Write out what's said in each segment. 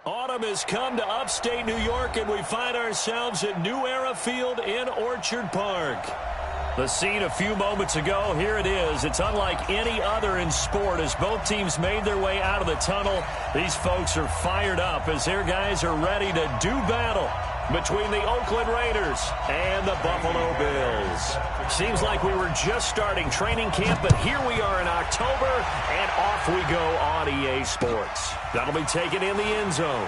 Autumn has come to upstate New York, and we find ourselves at New Era Field in Orchard Park. The scene a few moments ago, here it is. It's unlike any other in sport as both teams made their way out of the tunnel. These folks are fired up as their guys are ready to do battle between the Oakland Raiders and the Buffalo Bills. Seems like we were just starting training camp, but here we are in October, and off we go on EA Sports. That'll be taken in the end zone.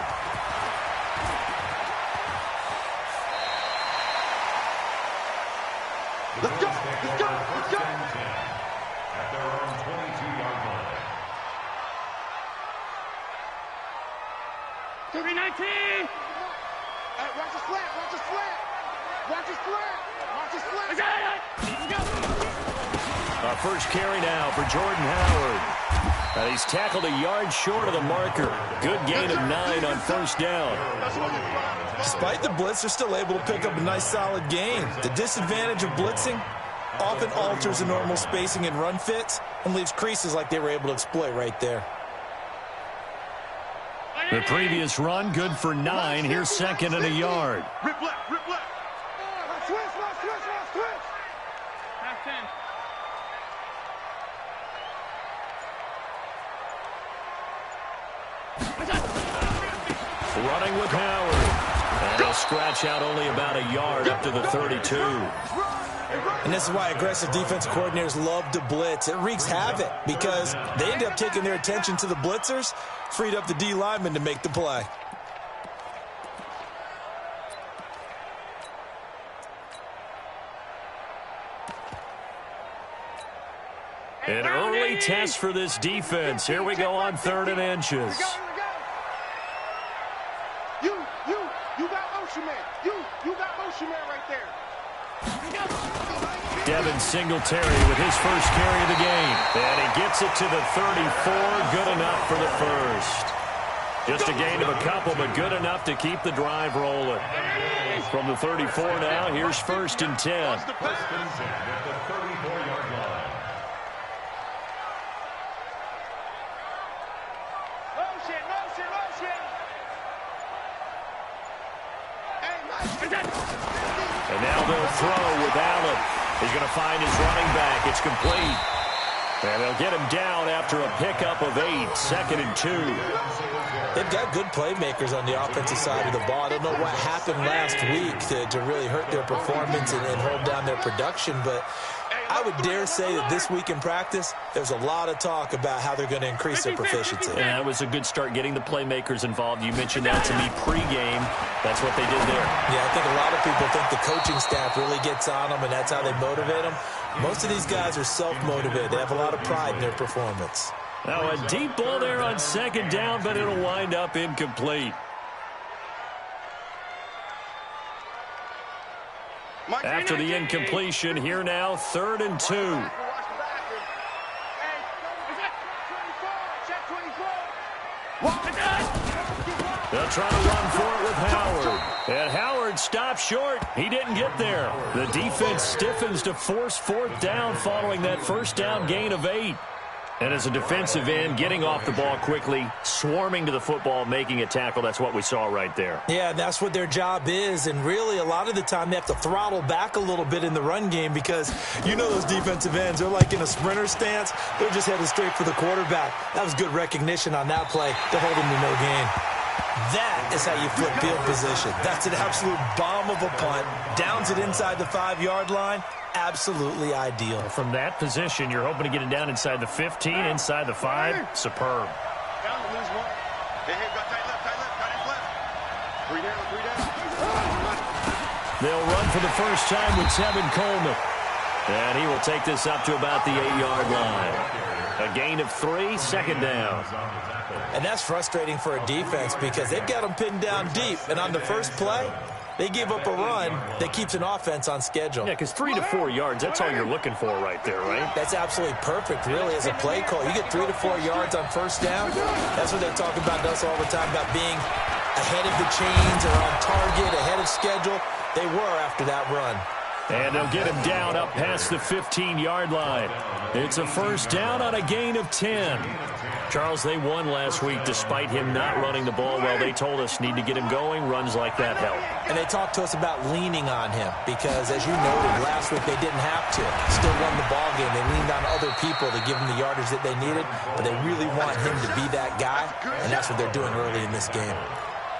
Let's go! Let's go! Let's go! At their own 22-yard line. 319! Hey, watch the slant! Watch the slant! Watch the slant! Watch the slant! Let's go! Our first carry now for Jordan Howard. He's tackled a yard short of the marker. Good gain of 9 on first down. Despite the blitz, they're still able to pick up a nice solid gain. The disadvantage of blitzing often alters the normal spacing and run fits and leaves creases like they were able to exploit right there. The previous run, good for 9. Here's second and a yard. Rip left, rip left. Switch, switch, switch. Half 10. Running with Howard. And he'll scratch out only about a yard up to the 32. And this is why aggressive defense coordinators love to blitz. It wreaks havoc because they end up taking their attention to the blitzers, freed up the D lineman to make the play. An early test for this defense. Here we go on 3rd and inches. You got motion man. You got motion man right there. Devin Singletary with his first carry of the game. And he gets it to the 34. Good enough for the first. Just a gain of a couple, but good enough to keep the drive rolling. From the 34 now, here's 1st and 10. First and 10 at the 34-yard line. And now they'll throw with Allen. He's going to find his running back. It's complete. And they'll get him down after a pickup of 8. 2nd and 2. They've got good playmakers on the offensive side of the ball. I don't know what happened last week to really hurt their performance and hold down their production, but I would dare say that this week in practice, there's a lot of talk about how they're going to increase their proficiency. Yeah, that was a good start getting the playmakers involved. You mentioned that to me pregame. That's what they did there. Yeah, I think a lot of people think the coaching staff really gets on them, and that's how they motivate them. Most of these guys are self-motivated. They have a lot of pride in their performance. Now a deep ball there on 2nd down, but it'll wind up incomplete. After the incompletion, here now, 3rd and 2. They'll try to run for it with Howard. And Howard stopped short. He didn't get there. The defense stiffens to force 4th down following that first down gain of 8. And as a defensive end, getting off the ball quickly, swarming to the football, making a tackle, that's what we saw right there. Yeah, that's what their job is. And really, a lot of the time, they have to throttle back a little bit in the run game because you know those defensive ends, they're like in a sprinter stance. They're just headed straight for the quarterback. That was good recognition on that play to hold him to no gain. That is how you flip field position. That's an absolute bomb of a punt. Downs it inside the 5-yard line. Absolutely ideal. From that position, you're hoping to get it down inside the 15, inside the 5. Superb. Down, lose one. Hey, got tight left. 3 down. They'll run for the first time with Tevin Coleman. And he will take this up to about the 8-yard line. A gain of 3, 2nd down. And that's frustrating for a defense because they've got them pinned down deep. And on the first play, they give up a run that keeps an offense on schedule. Yeah, because 3 to 4 yards, that's all you're looking for right there, right? That's absolutely perfect, really, as a play call. You get 3 to 4 yards on first down. That's what they talk about us all the time, about being ahead of the chains or on target, ahead of schedule. They were after that run. And they'll get him down up past the 15-yard line. It's a first down on a gain of 10. Charles, they won last week despite him not running the ball well. They told us need to get him going. Runs like that help. And they talked to us about leaning on him because, as you noted, last week they didn't have to. Still won the ball game. They leaned on other people to give them the yardage that they needed, but they really want him to be that guy, and that's what they're doing early in this game.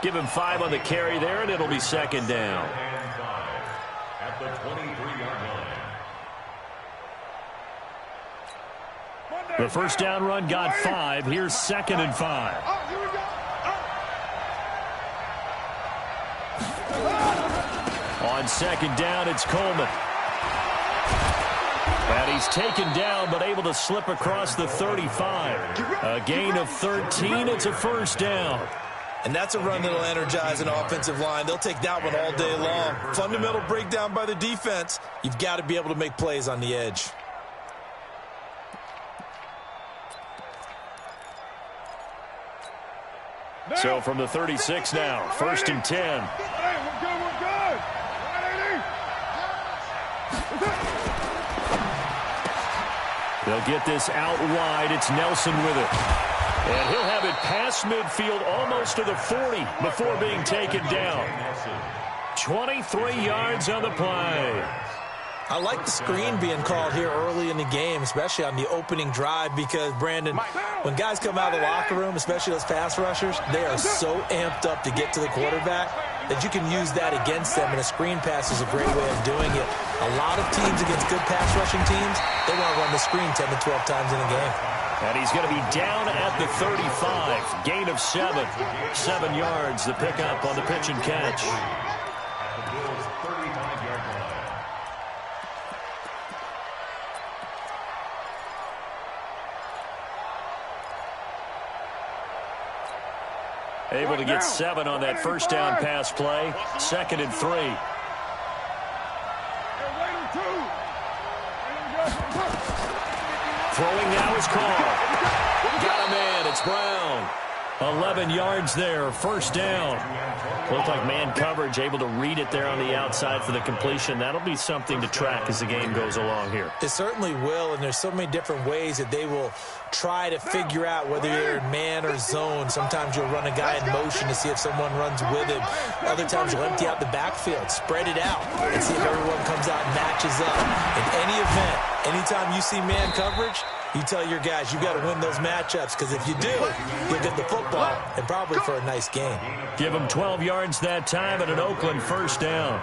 Give him 5 on the carry there, and it'll be second down. At the 23-yard line. The first down run got 5. Here's 2nd and 5. Oh, here we go. On second down, it's Coleman. And he's taken down, but able to slip across the 35. A gain of 13. It's a first down. And that's a run that'll energize an offensive line. They'll take that one all day long. Fundamental breakdown by the defense. You've got to be able to make plays on the edge. So from the 36 now, 1st and 10. Hey, we're good, we're good. They'll get this out wide. It's Nelson with it. And he'll have it past midfield almost to the 40 before being taken down. 23 yards on the play. I like the screen being called here early in the game, especially on the opening drive, because, Brandon, when guys come out of the locker room, especially those pass rushers, they are so amped up to get to the quarterback that you can use that against them, and a screen pass is a great way of doing it. A lot of teams against good pass rushing teams, they want to run the screen 10 to 12 times in a game. And he's going to be down at the 35. Gain of 7. 7 yards, the pickup on the pitch and catch. At the Bills' 35-yard line. Able to get 7 on that first down pass play. 2nd and 3. Throwing now is called. Got a man. It's Brown. 11 yards there. First down. Looked like man coverage, able to read it there on the outside for the completion. That'll be something to track as the game goes along here. It certainly will, and there's so many different ways that they will try to figure out whether you're in man or zone. Sometimes you'll run a guy in motion to see if someone runs with him. Other times you'll empty out the backfield, spread it out, and see if everyone comes out and matches up. In any event, anytime you see man coverage, you tell your guys you got to win those matchups, because if you do, you'll get the football and probably for a nice game. Give him 12 yards that time and an Oakland first down.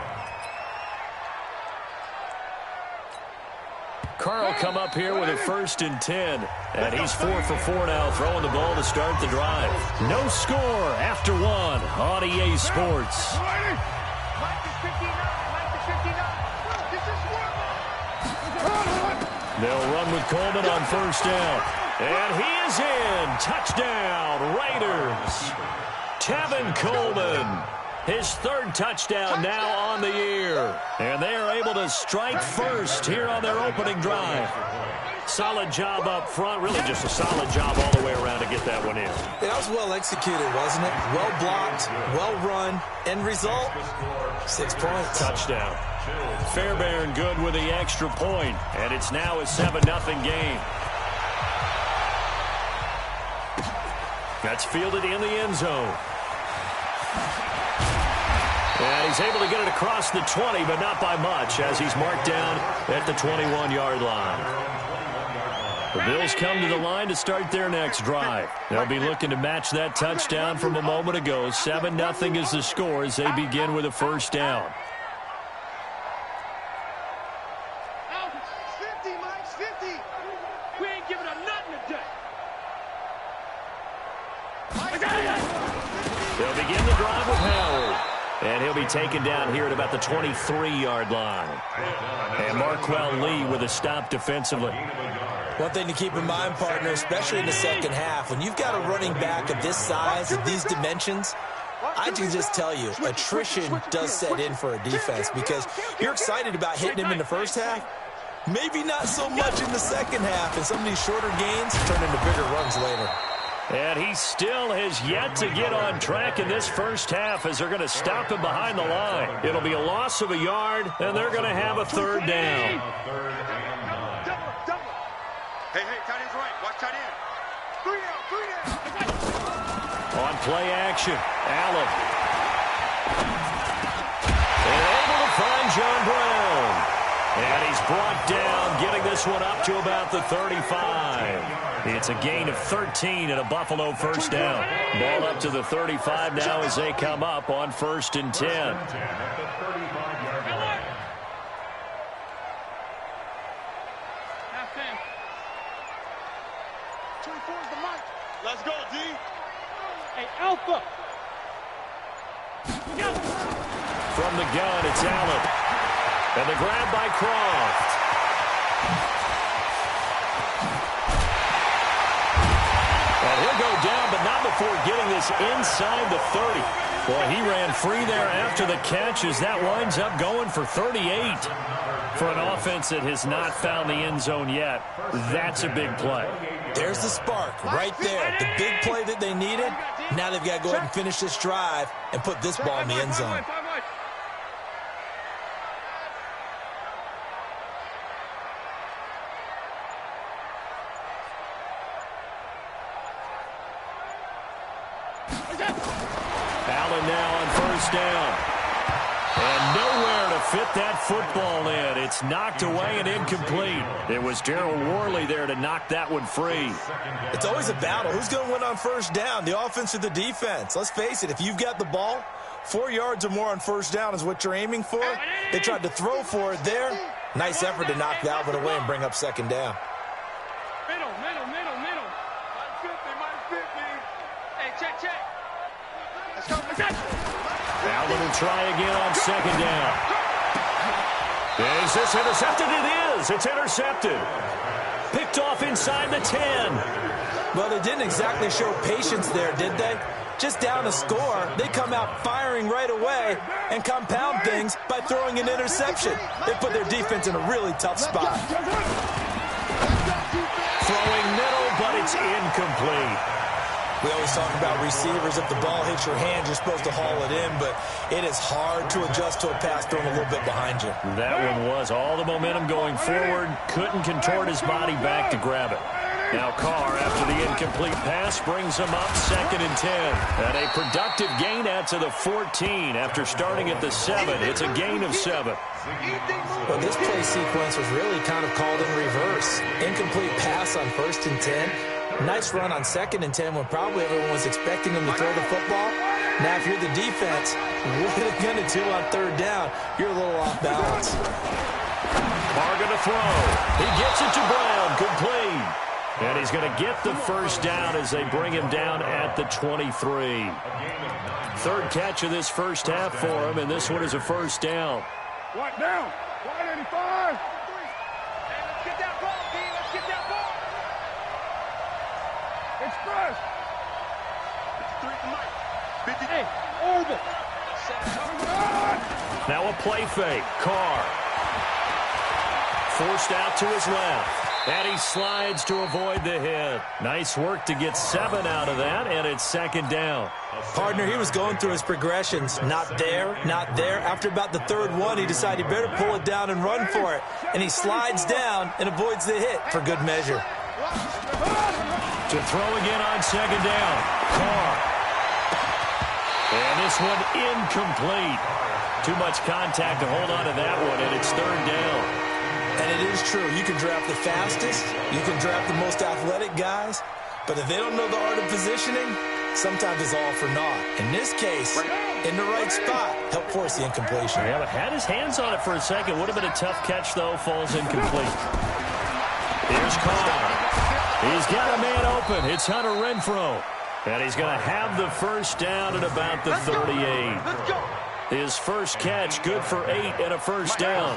Carl come up here with a 1st and 10. And he's 4 for 4 now, throwing the ball to start the drive. No score after 1 on EA Sports. They'll run with Coleman on first down. And he is in. Touchdown, Raiders. Tevin Coleman. His 3rd touchdown now on the year. And they are able to strike first here on their opening drive. Solid job up front. Really just a solid job all the way around to get that one in. That was well executed, wasn't it? Well blocked, well run. End result, 6 points. Touchdown. Fairbairn good with the extra point. And it's now a 7-0 game. That's fielded in the end zone. And he's able to get it across the 20, but not by much, as he's marked down at the 21-yard line. The Bills come to the line to start their next drive. They'll be looking to match that touchdown from a moment ago. 7-0 is the score as they begin with a first down. 50, Mike, 50. We ain't giving up nothing today. They'll begin the drive with Howard. And he'll be taken down here at about the 23-yard line. And Marquell Lee with a stop defensively. One thing to keep in mind, partner, especially in the second half, when you've got a running back of this size, of these dimensions, I can just tell you, attrition does set in for a defense, because you're excited about hitting him in the first half, maybe not so much in the second half, and some of these shorter gains turn into bigger runs later. And he still has yet to get on track in this first half as they're going to stop him behind the line. It'll be a loss of a yard, and they're going to have a third down. Hey, tight end's right. Watch tight end. 3 down. On play action, Allen. And able to find John Brown. And he's brought down, getting this one up to about the 35. It's a gain of 13 and a Buffalo first down. Ball up to the 35 now as they come up on 1st and 10. Let's go, D. Hey, Alpha. From the gun, it's Allen. And the grab by Croft. And he'll go down, but not before getting this inside the 30. Boy, he ran free there after the catch as that winds up going for 38. For an offense that has not found the end zone yet, that's a big play. There's the spark right there. The big play that they needed. Now they've got to go ahead and finish this drive and put this ball in the end zone. Allen now on 1st down. And nowhere to fit that football in. It's knocked away and incomplete. It was Daryl Worley there to knock that one free. It's always a battle. Who's going to win on 1st down, the offense or the defense? Let's face it, if you've got the ball, 4 yards or more on 1st down is what you're aiming for. They tried to throw for it there. Nice effort to knock that one away and bring up 2nd down. Middle. Hey, check. Let's go. Allen will try again on 2nd down. Is this intercepted? It is. It's intercepted. Picked off inside the 10. Well, they didn't exactly show patience there, did they? Just down a score, they come out firing right away and compound things by throwing an interception. They put their defense in a really tough spot. Throwing middle, but it's incomplete. We always talk about receivers. If the ball hits your hand, you're supposed to haul it in, but it is hard to adjust to a pass thrown a little bit behind you. That one was all the momentum going forward. Couldn't contort his body back to grab it. Now Carr, after the incomplete pass, brings him up 2nd and 10. And a productive gain out to the 14 after starting at the 7. It's a gain of 7. Well, this play sequence was really kind of called in reverse. Incomplete pass on 1st and 10. Nice run on 2nd and 10 when probably everyone was expecting him to throw the football. Now, if you're the defense, what are they going to do on 3rd down? You're a little off balance. Carr going to throw. He gets it to Brown. Complete. And he's going to get the 1st down as they bring him down at the 23. 3rd catch of this first half for him, and this one is a 1st down. What down? 185. Let's get that ball, D. Let's get that ball. Express. 53 to Mike. 50. Hey, oval. Now a play fake. Carr. Forced out to his left. And he slides to avoid the hit. Nice work to get 7 out of that, and it's 2nd down. Partner, he was going through his progressions. Not there, not there. After about the 3rd one, he decided he better pull it down and run for it. And he slides down and avoids the hit for good measure. To throw again on 2nd down. Carr. And this one incomplete. Too much contact to hold on to that one, and it's 3rd down. And it is true. You can draft the fastest. You can draft the most athletic guys. But if they don't know the art of positioning, sometimes it's all for naught. In this case, in the right spot, help force the incompletion. Yeah, but had his hands on it for a second. Would have been a tough catch, though. Falls incomplete. Here's Carr. He's got a man open. It's Hunter Renfrow. And he's going to have the 1st down at about the 38. Let's go. His first catch, good for 8 and a 1st down.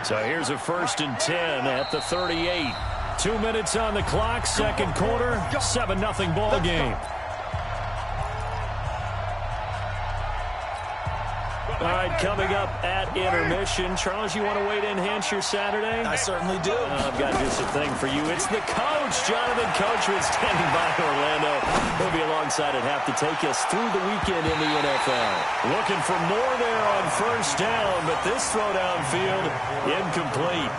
So here's a 1st and 10 at the 38. 2 minutes on the clock, 2nd quarter, 7-0 ball game. All right, coming up at intermission. Charles, you want to wait to enhance your Saturday? I certainly do. I've got just a thing for you. It's the coach, Jonathan Coachman, standing by in Orlando. He'll be alongside at half to take us through the weekend in the NFL. Looking for more there on first down, but this throw downfield incomplete.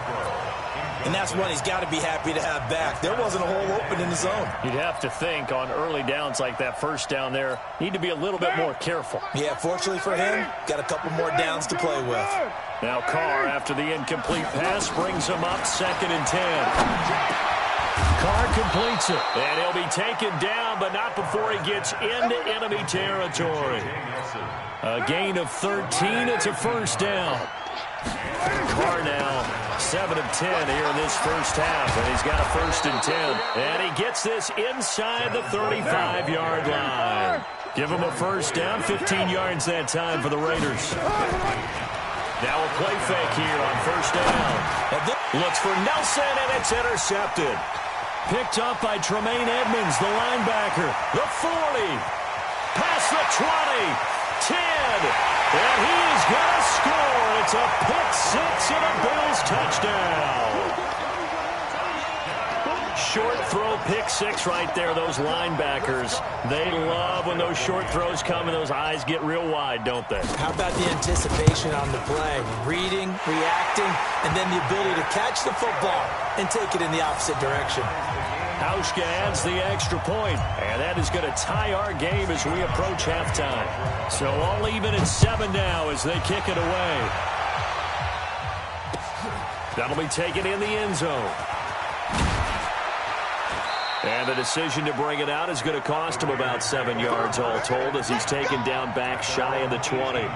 And that's one he's got to be happy to have back. There wasn't a hole open in the zone. You'd have to think on early downs like that first down there, need to be a little bit more careful. Yeah, fortunately for him, got a couple more downs to play with. Now Carr, after the incomplete pass, brings him up 2nd and 10. Carr completes it, and he'll be taken down, but not before he gets into enemy territory. A gain of 13. It's a first down. Carr now 7 of 10 here in this first half, and he's got a 1st and 10. And he gets this inside the 35-yard line. Give him a first down, 15 yards that time for the Raiders. Now a play fake here on first down. Looks for Nelson, and it's intercepted. Picked up by Tremaine Edmonds, the linebacker. The 40. Past the 20. 10. And he's going to score. It's a pick-6 and a Bills touchdown. Short throw pick-6 right there. Those linebackers, they love when those short throws come and those eyes get real wide, don't they? How about the anticipation on the play? Reading, reacting, and then the ability to catch the football and take it in the opposite direction. Hauschka adds the extra point, and that is going to tie our game as we approach halftime. So all even at 7 now as they kick it away. That'll be taken in the end zone. And the decision to bring it out is going to cost him about 7 yards all told as he's taken down back shy of the 20.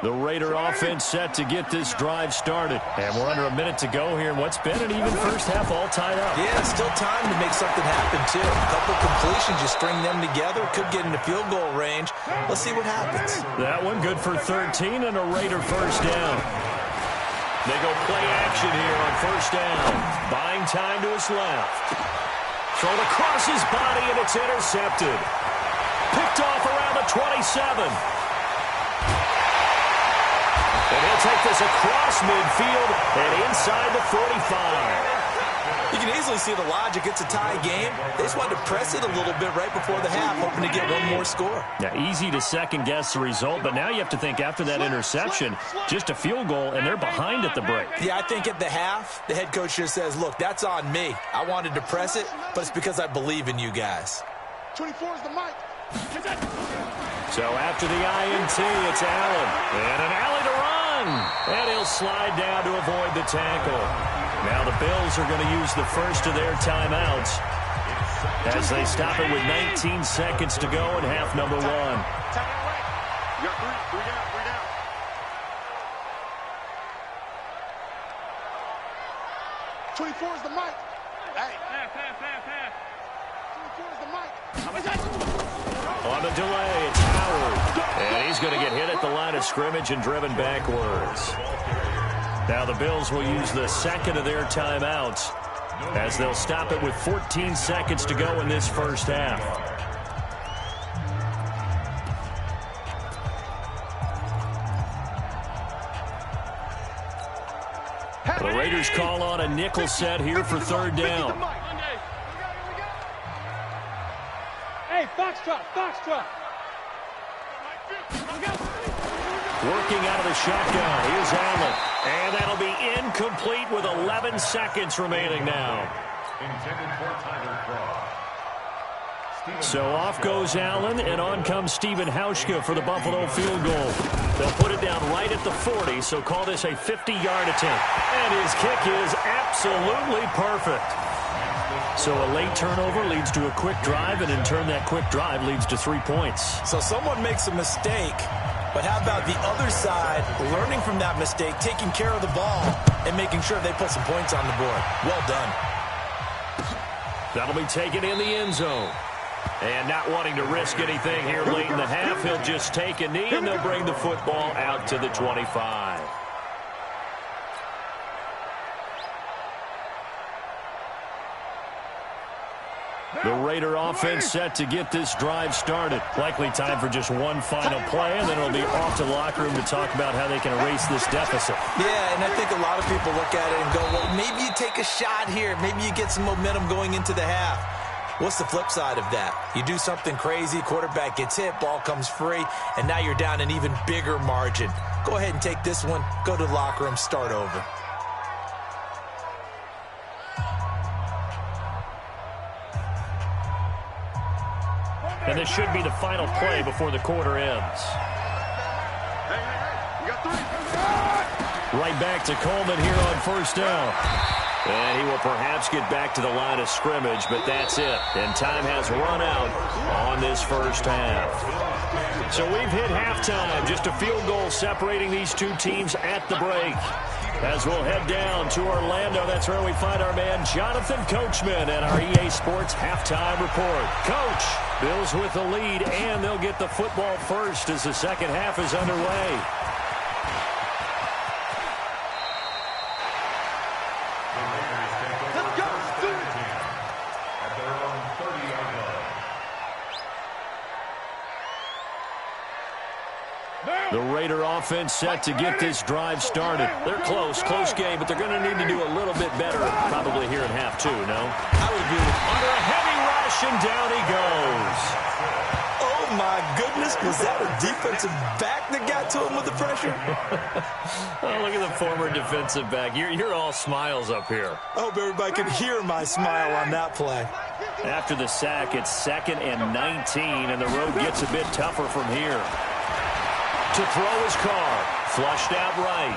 The Raider offense set to get this drive started. And we're under a minute to go here in what's been an even first half all tied up. Yeah, still time to make something happen, too. A couple completions, you string them together, could get into field goal range. Let's see what happens. That one good for 13 and a Raider first down. They go play action here on first down. Buying time to his left. Thrown across his body, and it's intercepted. Picked off around the 27. And he'll take this across midfield and inside the 45. You can easily see the logic. It's a tie game. They just wanted to press it a little bit right before the half, hoping to get one more score. Yeah, easy to second-guess the result, but now you have to think after that interception, just a field goal, and they're behind at the break. Yeah, I think at the half, the head coach just says, look, that's on me. I wanted to press it, but it's because I believe in you guys. 24 is the mic. So after the INT, it's Allen. And an alley to run. And he'll slide down to avoid the tackle. Now the Bills are going to use the first of their timeouts as they stop it with 19 seconds to go in half number 1. You got three down. 24 is the mic. Hey. Pass. 24 is the mic. On the delay, it's Howard. And he's going to get hit at the line of scrimmage and driven backwards. Now the Bills will use the second of their timeouts as they'll stop it with 14 seconds to go in this first half. The Raiders call on a nickel set here for third down. Hey, Foxtrot. Working out of the shotgun. Here's Allen. And that'll be incomplete with 11 seconds remaining now. Intended for Tyler Cross. So off goes Allen, and on comes Stephen Hauschka for the Buffalo field goal. They'll put it down right at the 40, so call this a 50-yard attempt. And his kick is absolutely perfect. So a late turnover leads to a quick drive, and in turn that quick drive leads to 3 points. So someone makes a mistake, but how about the other side learning from that mistake, taking care of the ball, and making sure they put some points on the board? Well done. That'll be taken in the end zone. And not wanting to risk anything here late in the half, he'll just take a knee, and they'll bring the football out to the 25. The Raider offense set to get this drive started. Likely time for just one final play, and then it'll be off to the locker room to talk about how they can erase this deficit. Yeah, and I think a lot of people look at it and go, well, maybe you take a shot here. Maybe you get some momentum going into the half. What's the flip side of that? You do something crazy, quarterback gets hit, ball comes free, and now you're down an even bigger margin. Go ahead and take this one, go to the locker room, start over. And this should be the final play before the quarter ends. Right back to Coleman here on first down. And he will perhaps get back to the line of scrimmage, but that's it. And time has run out on this first half. So we've hit halftime. Just a field goal separating these two teams at the break. As we'll head down to Orlando, that's where we find our man Jonathan Coachman at our EA Sports Halftime Report. Coach, Bills with the lead, and they'll get the football first as the second half is underway. The Raider offense set to get this drive started. They're close game, but they're going to need to do a little bit better probably here in half two, no? I would agree with you. Under a heavy rush, and down he goes. Oh, my goodness. Was that a defensive back that got to him with the pressure? Oh, look at the former defensive back. You're all smiles up here. I hope everybody can hear my smile on that play. After the sack, it's 2nd and 19, and the road gets a bit tougher from here. To throw his car, flushed out right.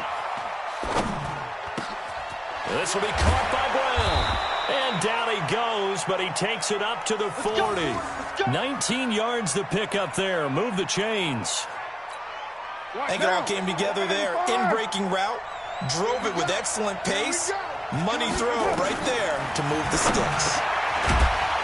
This will be caught by Brown. And down he goes, but he takes it up to the 40. 19 yards to pick up there. Move the chains. I think it all came together there. In-breaking route, drove it with excellent pace. Money throw right there to move the sticks.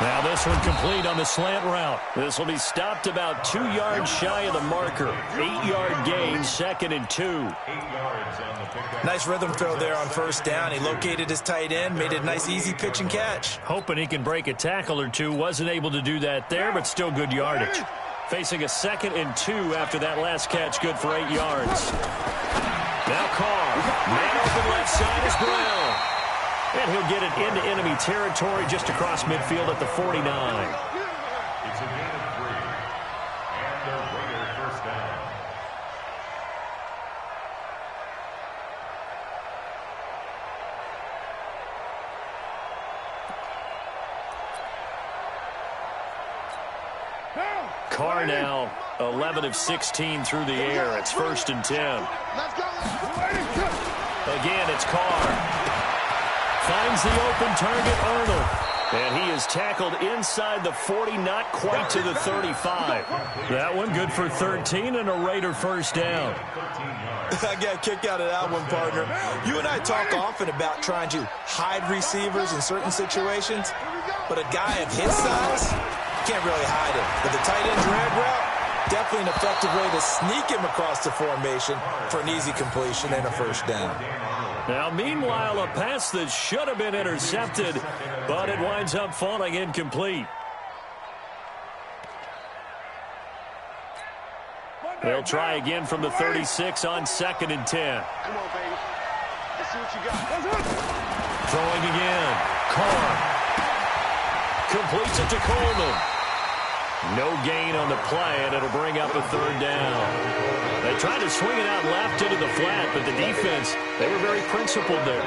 Now this one complete on the slant route. This will be stopped about 2 yards shy of the marker. 8-yard gain, 2nd and 2. 8 yards on the pickup. Nice rhythm throw there on first down. He located his tight end, made it a nice easy pitch and catch. Hoping he can break a tackle or two. Wasn't able to do that there, but still good yardage. Facing a 2nd and 2 after that last catch, good for 8 yards. Now Carr. Man open left side is Brown. And he'll get it into enemy territory just across midfield at the 49. It's a gain of 3. And the Raider first down. Carr now 11 of 16 through the air. It's 1st and 10. Again, it's Carr. Finds the open target, Arnold. And he is tackled inside the 40, not quite to the 35. That one good for 13 and a Raider first down. I got a kick out of that one, partner. You and I talk often about trying to hide receivers in certain situations, but a guy of his size can't really hide him. With the tight end drag route, definitely an effective way to sneak him across the formation for an easy completion and a first down. Now, meanwhile, a pass that should have been intercepted, but it winds up falling incomplete. They'll try again from the 36 on 2nd and 10. Come on, baby. Let's see what you got. Throwing again. Carr. Completes it to Coleman. No gain on the play, and it'll bring up a 3rd down. They tried to swing it out left into the flat, but the defense, they were very principled there.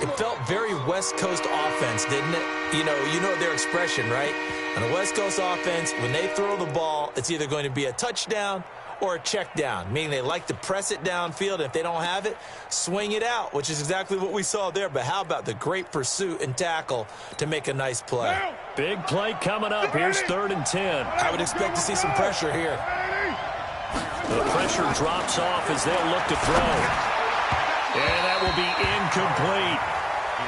It felt very West Coast offense, didn't it? You know their expression, right? On a West Coast offense, when they throw the ball, it's either going to be a touchdown or a check down, meaning they like to press it downfield. If they don't have it, swing it out, which is exactly what we saw there. But how about the great pursuit and tackle to make a nice play? Big play coming up. Here's 3rd and 10. I would expect to see some pressure here. The pressure drops off as they'll look to throw. And that will be incomplete.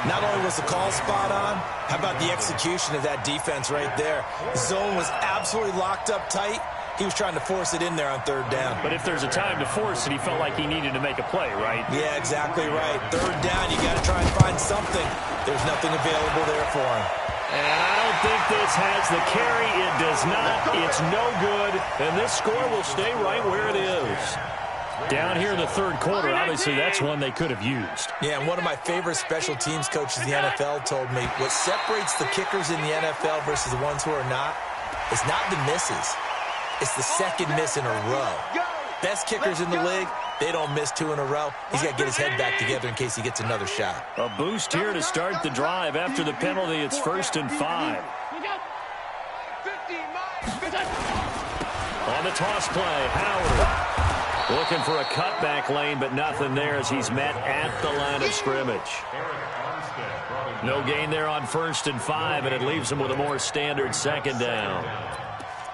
Not only was the call spot on, how about the execution of that defense right there? The zone was absolutely locked up tight. He was trying to force it in there on third down. But if there's a time to force it, he felt like he needed to make a play, right? Yeah, exactly right. Third down, you got to try and find something. There's nothing available there for him. And I don't think this has the carry. It does not. It's no good. And this score will stay right where it is. Down here in the third quarter, obviously that's one they could have used. Yeah, and one of my favorite special teams coaches in the NFL told me what separates the kickers in the NFL versus the ones who are not is not the misses. It's the second miss in a row. Best kickers in the league, they don't miss 2 in a row. He's got to get his head back together in case he gets another shot. A boost here to start the drive. After the penalty, it's 1st and 5. On the toss play, Howard looking for a cutback lane, but nothing there as he's met at the line of scrimmage. No gain there on 1st and 5, and it leaves him with a more standard 2nd down.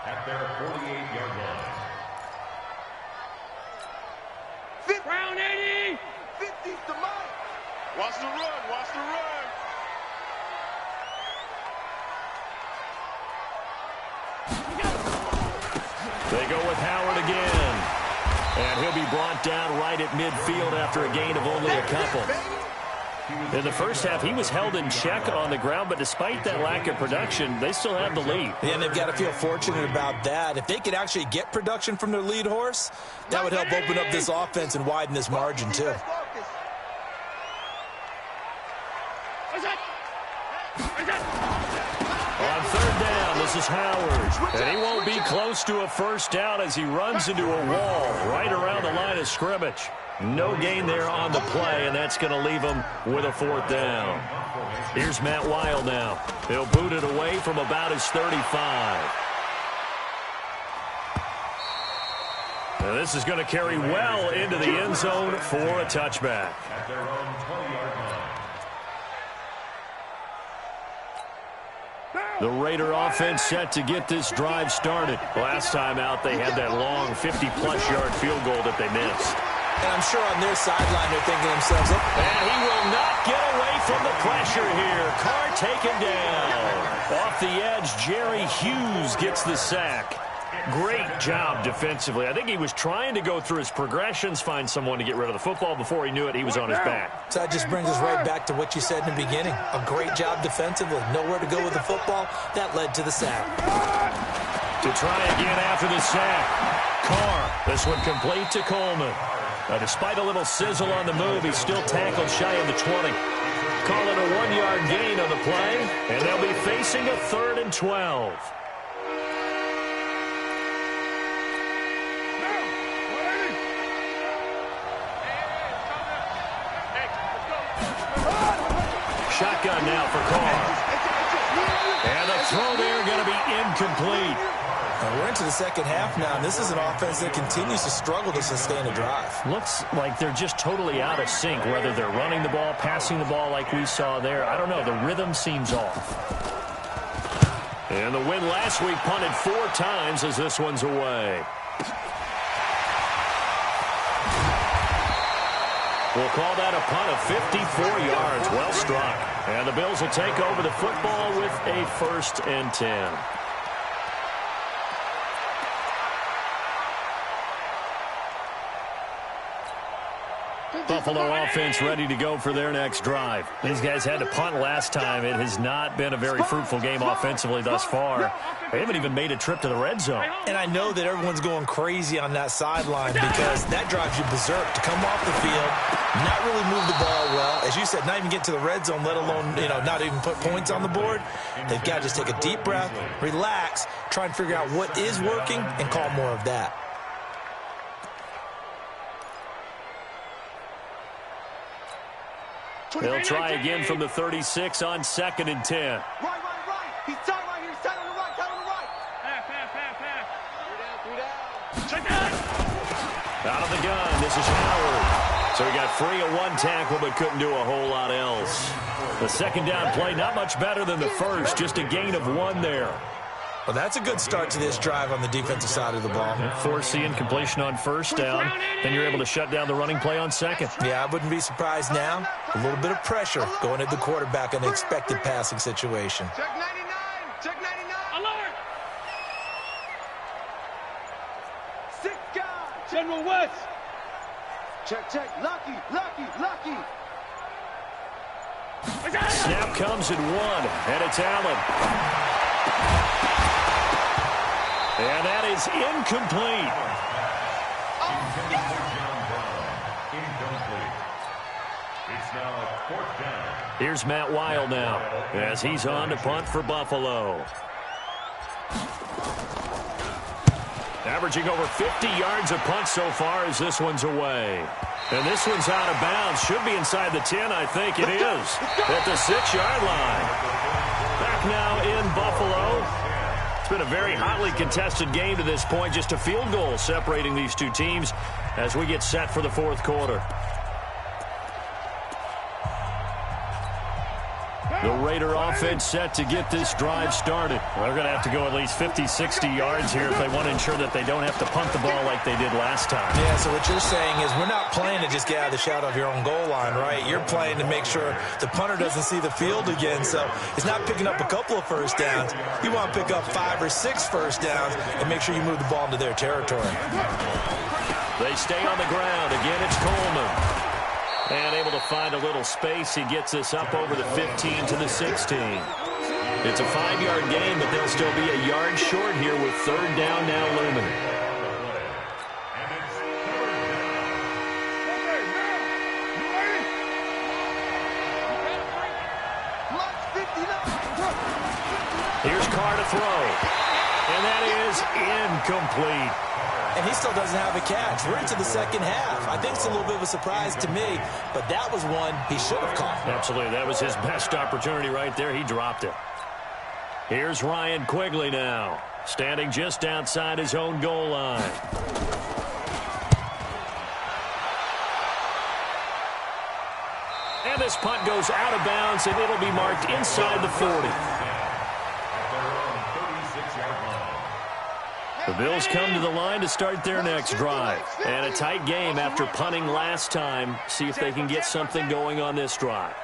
At their 48-yard line. Brown 80. 50's the mark. Watch the run. Watch the run. They go with Howard again. And he'll be brought down right at midfield after a gain of only a couple. In the first half, he was held in check on the ground, but despite that lack of production, they still have the lead. Yeah, and they've got to feel fortunate about that. If they could actually get production from their lead horse, that would help open up this offense and widen this margin, too. On 3rd down, this is Howard. And he won't be close to a 1st down as he runs into a wall right around the line of scrimmage. No gain there on the play, and that's going to leave him with a 4th down. Here's Matt Wild now. He'll boot it away from about his 35. And this is going to carry well into the end zone for a touchback. At their own 20-yard line. The Raider offense set to get this drive started. Last time out, they had that long 50-plus yard field goal that they missed. And I'm sure on their sideline they're thinking to themselves, oh. And he will not get away from the pressure here. Carr taken down. Off the edge, Jerry Hughes gets the sack. Great job defensively. I think he was trying to go through his progressions, find someone to get rid of the football. Before he knew it, he was on his back. So that just brings us right back to what you said in the beginning. A great job defensively. Nowhere to go with the football. That led to the sack. To try again after the sack. Carr, this one complete to Coleman. Despite a little sizzle on the move, he's still tackled shy of the 20. Call it a 1-yard gain on the play, and they'll be facing a 3rd and 12. Shotgun now for Carr. And the throw there going to be incomplete. We're into the second half now, and this is an offense that continues to struggle to sustain a drive. Looks like they're just totally out of sync, whether they're running the ball, passing the ball like we saw there. I don't know. The rhythm seems off. And the win last week punted 4 times as this one's away. We'll call that a punt of 54 yards. Well struck. And the Bills will take over the football with a 1st and 10. Buffalo offense ready to go for their next drive. These guys had to punt last time. It has not been a very fruitful game offensively thus far. They haven't even made a trip to the red zone. And I know that everyone's going crazy on that sideline because that drives you berserk to come off the field, not really move the ball well. As you said, not even get to the red zone, let alone, not even put points on the board. They've got to just take a deep breath, relax, try and figure out what is working, and call more of that. They'll try again from the 36 on 2nd and 10. Right. He's tight right here. He's tight on the right. Pass. 3 down. Check it. Out of the gun, this is Howard. So he got free of 1 tackle but couldn't do a whole lot else. The 2nd down play, not much better than the first, just a gain of 1 there. Well, that's a good start to this drive on the defensive side of the ball. Forcing incompletion on first down. Then you're able to shut down the running play on second. Yeah, I wouldn't be surprised now. A little bit of pressure going at the quarterback in the expected passing situation. Check 99. Check 99. Alert! Six guys. General West! Check. Lucky. Snap comes at 1, and it's Allen. And that is incomplete. Incomplete. It's now 4th down. Here's Matt Weil now as he's on to punt for Buffalo. Averaging over 50 yards a punt so far as this one's away. And this one's out of bounds. Should be inside the 10, I think it is. At the 6-yard line. Back now in Buffalo. It's been a very hotly contested game to this point. Just a field goal separating these two teams as we get set for the 4th quarter. The Raider offense set to get this drive started. They're going to have to go at least 50, 60 yards here if they want to ensure that they don't have to punt the ball like they did last time. Yeah, so what you're saying is we're not playing to just get out of the shadow of your own goal line, right? You're playing to make sure the punter doesn't see the field again, so it's not picking up a couple of first downs. You want to pick up 5 or 6 first downs and make sure you move the ball into their territory. They stay on the ground. Again, it's Coleman. And able to find a little space. He gets us up over the 15 to the 16. It's a 5-yard gain, but they'll still be a yard short here with 3rd down now looming. Here's Carr to throw. And that is incomplete. And he still doesn't have a catch. We're into the second half. I think it's a little bit of a surprise to me, but that was one he should have caught. Absolutely. That was his best opportunity right there. He dropped it. Here's Ryan Quigley now, standing just outside his own goal line. And this punt goes out of bounds, and it'll be marked inside the 40. The Bills come to the line to start their next drive. And a tight game after punting last time. See if they can get something going on this drive.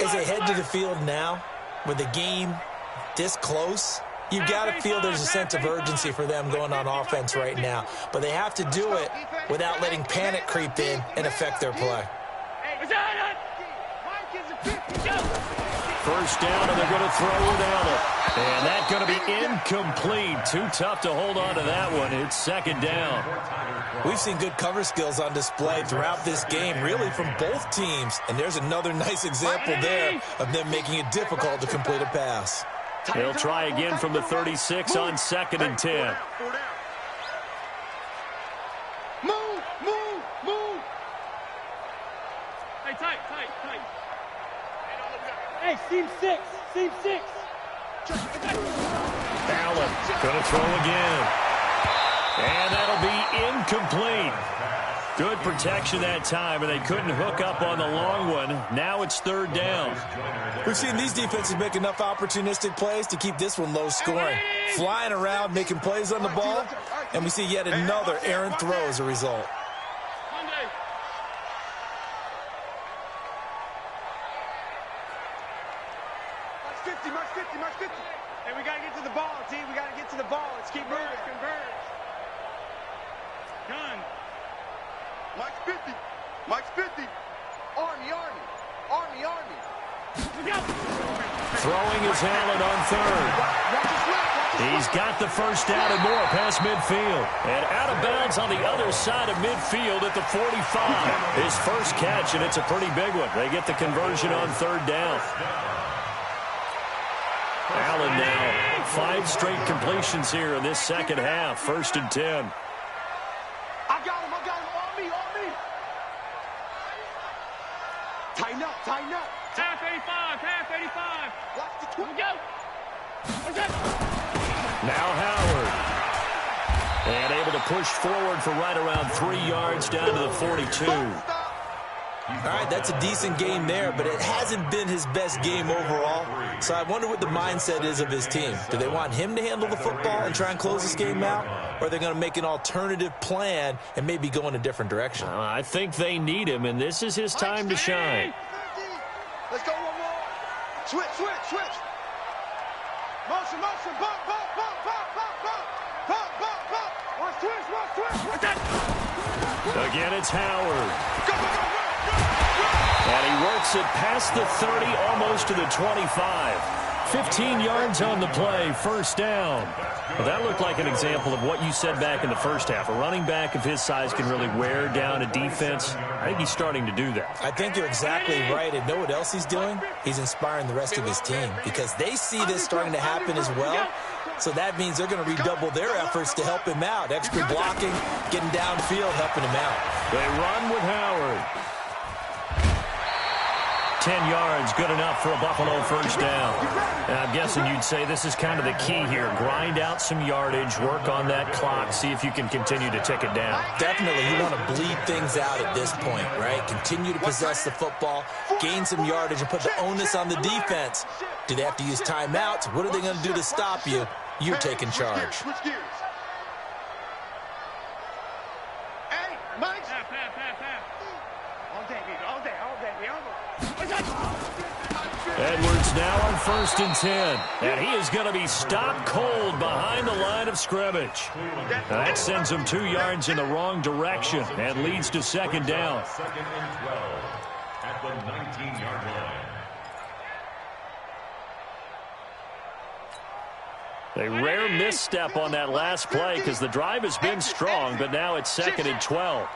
As they head to the field now, with the game this close, you've got to feel there's a sense of urgency for them going on offense right now. But they have to do it without letting panic creep in and affect their play. First down, and they're going to throw with Allen. And that's going to be incomplete. Too tough to hold on to that one. It's 2nd down. We've seen good cover skills on display throughout this game, really from both teams. And there's another nice example there of them making it difficult to complete a pass. They'll try again from the 36 on 2nd and 10. Move. Hey, tight. Hey, seam 6. Allen going to throw again. And that'll be incomplete. Good protection that time, and they couldn't hook up on the long one. Now it's 3rd down. We've seen these defenses make enough opportunistic plays to keep this one low scoring. Flying around, making plays on the ball, and we see yet another errant throw as a result. March 50. Hey, we got to get to the ball, team. We got to get to the ball. Let's keep moving. Converge. Gun. March 50. Army. Throwing is Allen on 3rd. He's got the first down and more past midfield. And out of bounds on the other side of midfield at the 45. His first catch, and it's a pretty big one. They get the conversion on 3rd down. Allen now, 5 straight completions here in this second half. 1st and 10. I got him. On me. Tighten up. Half 85. Watch the 20. Go. Now Howard. And able to push forward for right around 3 yards down to the 42. All right, that's a decent game there, but it hasn't been his best game overall. So I wonder what the mindset is of his team. Do they want him to handle the football and try and close this game out? Or are they going to make an alternative plan and maybe go in a different direction? I think they need him, and this is his time to shine. Let's go one more. Switch, switch, switch. Motion, motion, bump, bump, bump, bump, bump, bump, bump, bump, bump. One switch, one switch. What's that? Again, it's Howard. Go, go, go, go. And he works it past the 30, almost to the 25. 15 yards on the play, first down. Well, that looked like an example of what you said back in the first half. A running back of his size can really wear down a defense. I think he's starting to do that. I think you're exactly right. And know what else he's doing? He's inspiring the rest of his team because they see this starting to happen as well. So that means they're going to redouble their efforts to help him out. Extra blocking, getting downfield, helping him out. They run with Howard. 10 yards, good enough for a Buffalo first down. And I'm guessing you'd say this is kind of the key here. Grind out some yardage, work on that clock, see if you can continue to tick it down. Definitely, you want to bleed things out at this point, right? Continue to possess the football, gain some yardage, and put the onus on the defense. Do they have to use timeouts? What are they going to do to stop you? You're taking charge. Switch gears. Hey, Mike. All day, baby, all day, all day, all day. Edwards now on 1st and 10. And he is going to be stopped cold behind the line of scrimmage. That sends him 2 yards in the wrong direction and leads to second down. Second and 12 at the 19-yard line. A rare misstep on that last play because the drive has been strong, but now it's 2nd and 12.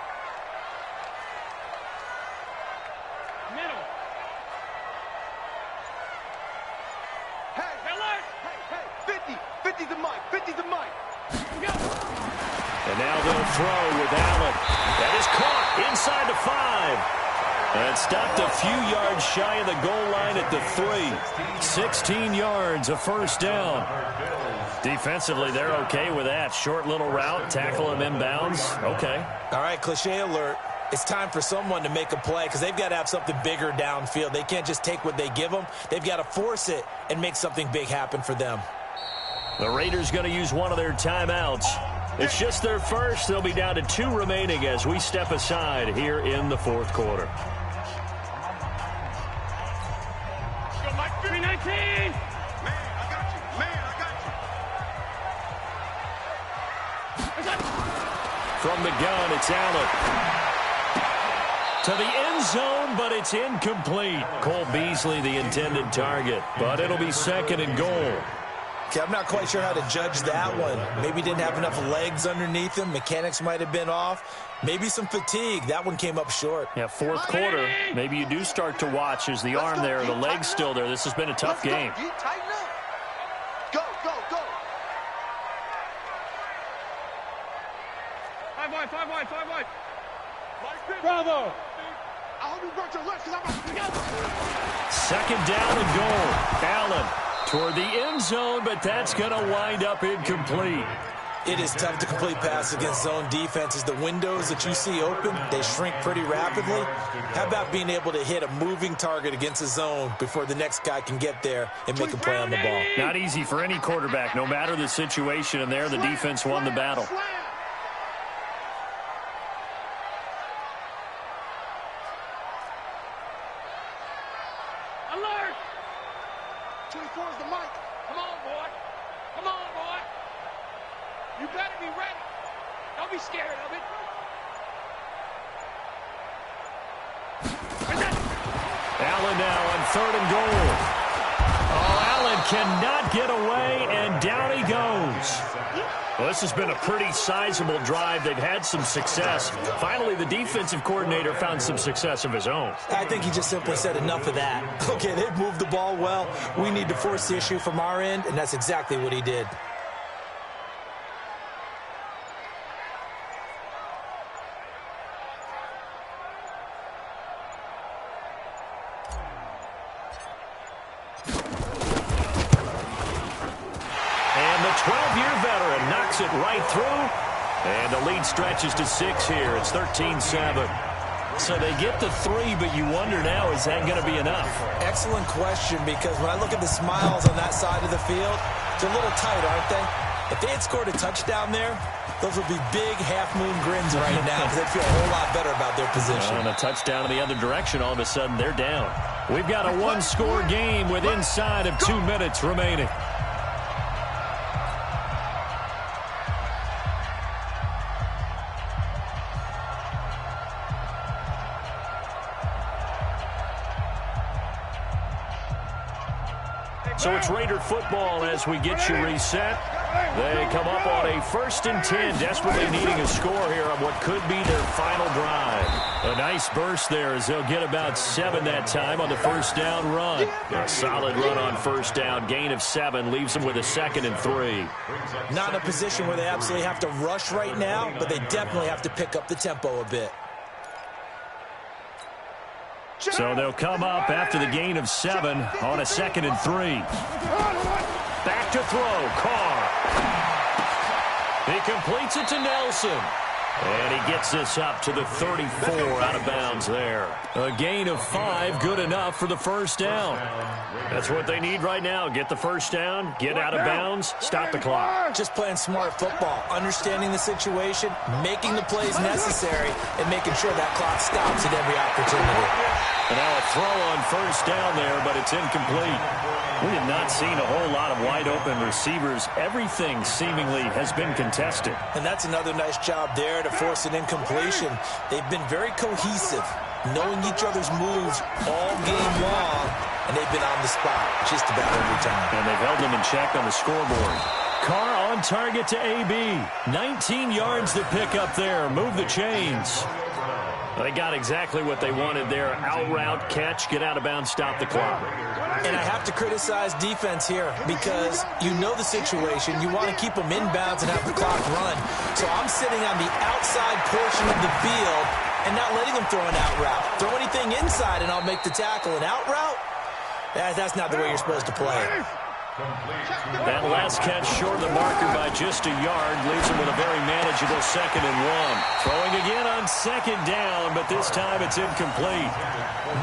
And now they'll throw with Allen. That is caught inside the 5. And stopped a few yards shy of the goal line at the 3. 16 yards, a first down. Defensively, they're okay with that. Short little route, tackle him inbounds. Okay. All right, cliche alert. It's time for someone to make a play because they've got to have something bigger downfield. They can't just take what they give them. They've got to force it and make something big happen for them. The Raiders going to use one of their timeouts. It's just their first. They'll be down to 2 remaining as we step aside here in the 4th quarter. 319! Man, I got you. Man, I got you. From the gun, it's Allen. To the end zone, but it's incomplete. Cole Beasley, the intended target. But it'll be 2nd and goal. Okay, I'm not quite sure how to judge that one. Maybe didn't have enough legs underneath him. Mechanics might have been off. Maybe some fatigue. That one came up short. Yeah, 4th quarter. Maybe you do start to watch as the arm there, the leg's still there. This has been a tough game. Tighten up. Go, go, go. 5 wide, 5 wide, 5 wide. Bravo! I hope you brought your lunch because I'm about to go. 2nd down and goal. Allen toward the end zone, but that's going to wind up incomplete. It is tough to complete pass against zone defenses. The windows that you see open, they shrink pretty rapidly. How about being able to hit a moving target against a zone before the next guy can get there and make a play on the ball? Not easy for any quarterback, no matter the situation, and there the defense won the battle. Alert! 24 is the mic. Come on, boy. Come on, boy. You better be ready. Don't be scared of it. Allen now on 3rd and goal. Oh, Allen cannot get away, and down he goes. Well, this has been a pretty sizable drive. They've had some success. Finally, the defensive coordinator found some success of his own. I think he just simply said enough of that. Okay, they've moved the ball well. We need to force the issue from our end, and that's exactly what he did. And the 12-year veteran knocks it right through. And the lead stretches to 6 here. It's 13-7. So they get the 3, but you wonder now, is that going to be enough? Excellent question, because when I look at the smiles on that side of the field, they're a little tight, aren't they? If they had scored a touchdown there, those would be big half-moon grins right now because they feel a whole lot better about their position. And a touchdown in the other direction, all of a sudden they're down. We've got a one-score game with inside of 2 minutes remaining. So it's Raider football as we get you reset. They come up on a 1st and 10, desperately needing a score here on what could be their final drive. A nice burst there as they'll get about 7 that time on the first down run. A solid run on first down, gain of 7, leaves them with a 2nd and 3. Not in a position where they absolutely have to rush right now, but they definitely have to pick up the tempo a bit. So they'll come up after the gain of 7 on a 2nd and 3. Back to throw, Carr. He completes it to Nelson. And he gets this up to the 34 out of bounds there. A gain of 5, good enough for the first down. That's what they need right now. Get the first down, get out of bounds, stop the clock. Just playing smart football, understanding the situation, making the plays necessary, and making sure that clock stops at every opportunity. And now a throw on first down there, but it's incomplete. We have not seen a whole lot of wide-open receivers. Everything seemingly has been contested. And that's another nice job there to force an incompletion. They've been very cohesive, knowing each other's moves all game long, and they've been on the spot just about every time. And they've held them in check on the scoreboard. Carr on target to AB. 19 yards to pick up there. Move the chains. They got exactly what they wanted there. Out route, catch, get out of bounds, stop the clock. And I have to criticize defense here because you know the situation. You want to keep them inbounds and have the clock run. So I'm sitting on the outside portion of the field and not letting them throw an out route. Throw anything inside and I'll make the tackle. An out route? That's not the way you're supposed to play. That last catch short of the marker by just a yard leaves him with a very manageable 2nd and 1. Throwing again on 2nd down, but this time it's incomplete.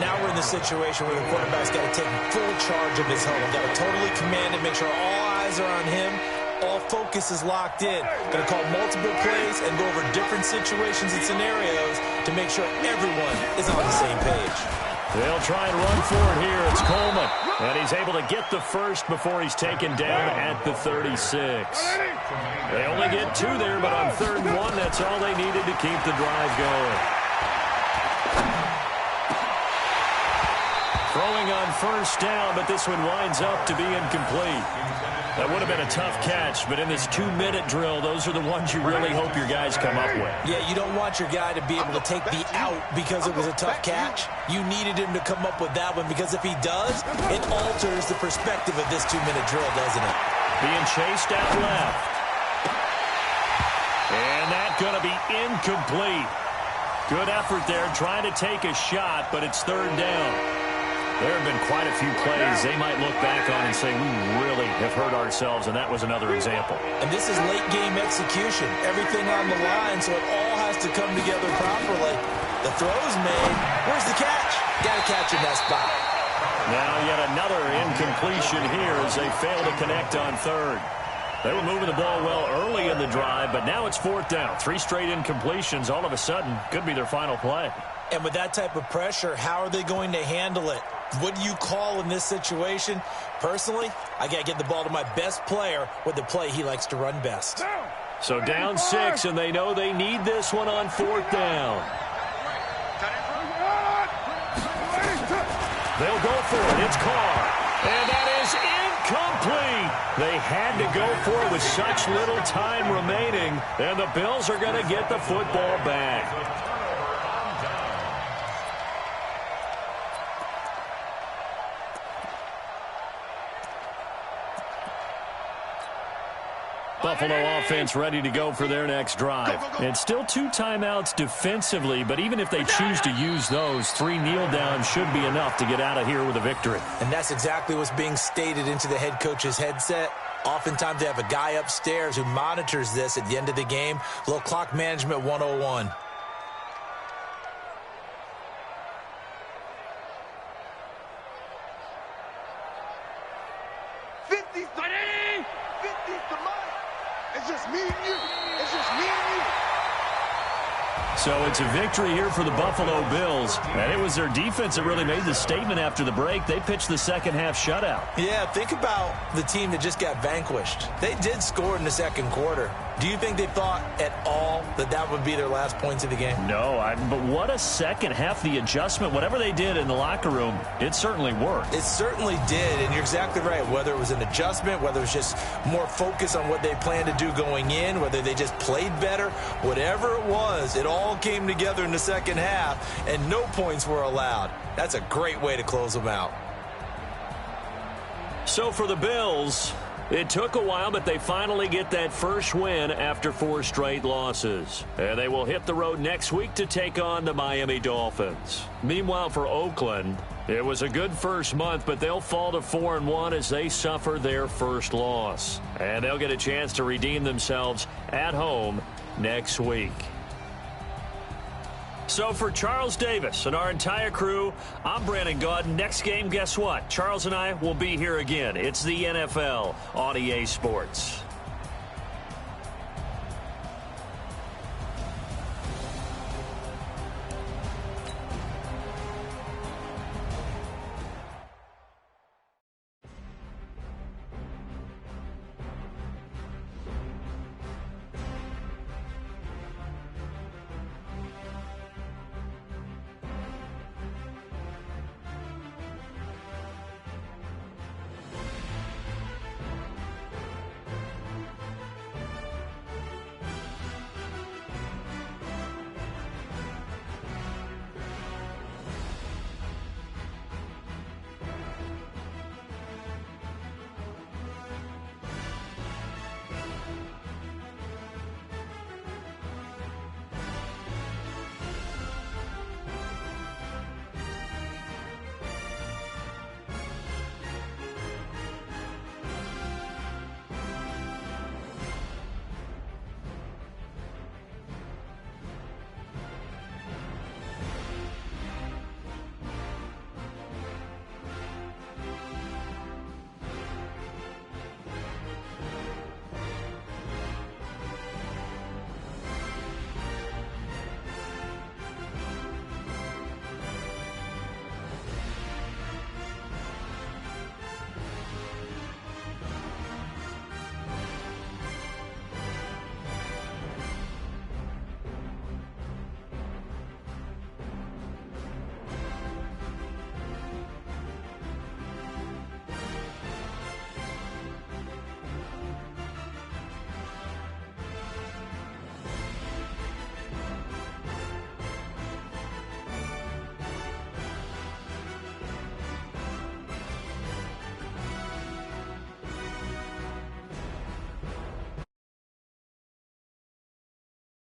Now we're in the situation where the quarterback's got to take full charge of his home. Got to totally command it, make sure all eyes are on him. All focus is locked in. Going to call multiple plays and go over different situations and scenarios to make sure everyone is on the same page. They'll try and run for it here. It's Coleman. And he's able to get the first before he's taken down at the 36. They only get 2 there, but on 3rd and 1, that's all they needed to keep the drive going. Throwing on first down, but this one winds up to be incomplete. That would have been a tough catch, but in this 2-minute drill, those are the ones you really hope your guys come up with. Yeah, you don't want your guy to be able to take the out because it was a tough catch. You needed him to come up with that one because if he does, it alters the perspective of this 2-minute drill, doesn't it? Being chased out left. And that's going to be incomplete. Good effort there, trying to take a shot, but it's 3rd down. There have been quite a few plays they might look back on and say, we really have hurt ourselves, and that was another example. And this is late-game execution. Everything on the line, so it all has to come together properly. The throw's made. Where's the catch? Got to catch in that spot. Now yet another incompletion here as they fail to connect on 3rd. They were moving the ball well early in the drive, but now it's 4th down. 3 straight incompletions all of a sudden could be their final play. And with that type of pressure, how are they going to handle it? What do you call in this situation? Personally, I got to get the ball to my best player with the play he likes to run best. So down 6, and they know they need this one on 4th down. They'll go for it. It's Carr. And that is incomplete. They had to go for it with such little time remaining, and the Bills are going to get the football back. Buffalo offense ready to go for their next drive. And still 2 timeouts defensively, but even if they choose to use those, 3 kneel downs should be enough to get out of here with a victory. And that's exactly what's being stated into the head coach's headset. Oftentimes they have a guy upstairs who monitors this at the end of the game. Little clock management 101. 50's the Ready? 50's the money. It's just me and you. It's just me and you. So it's a victory here for the Buffalo Bills. And it was their defense that really made the statement after the break. They pitched the second half shutout. Yeah, think about the team that just got vanquished. They did score in the second quarter. Do you think they thought at all that that would be their last points of the game? No, but what a second half. The adjustment, whatever they did in the locker room, it certainly worked. It certainly did, and you're exactly right. Whether it was an adjustment, whether it was just more focus on what they planned to do going in, whether they just played better, whatever it was, it all came together in the second half, and no points were allowed. That's a great way to close them out. So for the Bills, it took a while, but they finally get that first win after 4 straight losses. And they will hit the road next week to take on the Miami Dolphins. Meanwhile, for Oakland, it was a good first month, but they'll fall to 4-1 as they suffer their first loss. And they'll get a chance to redeem themselves at home next week. So for Charles Davis and our entire crew, I'm Brandon Gaudin. Next game, guess what? Charles and I will be here again. It's the NFL on EA Sports.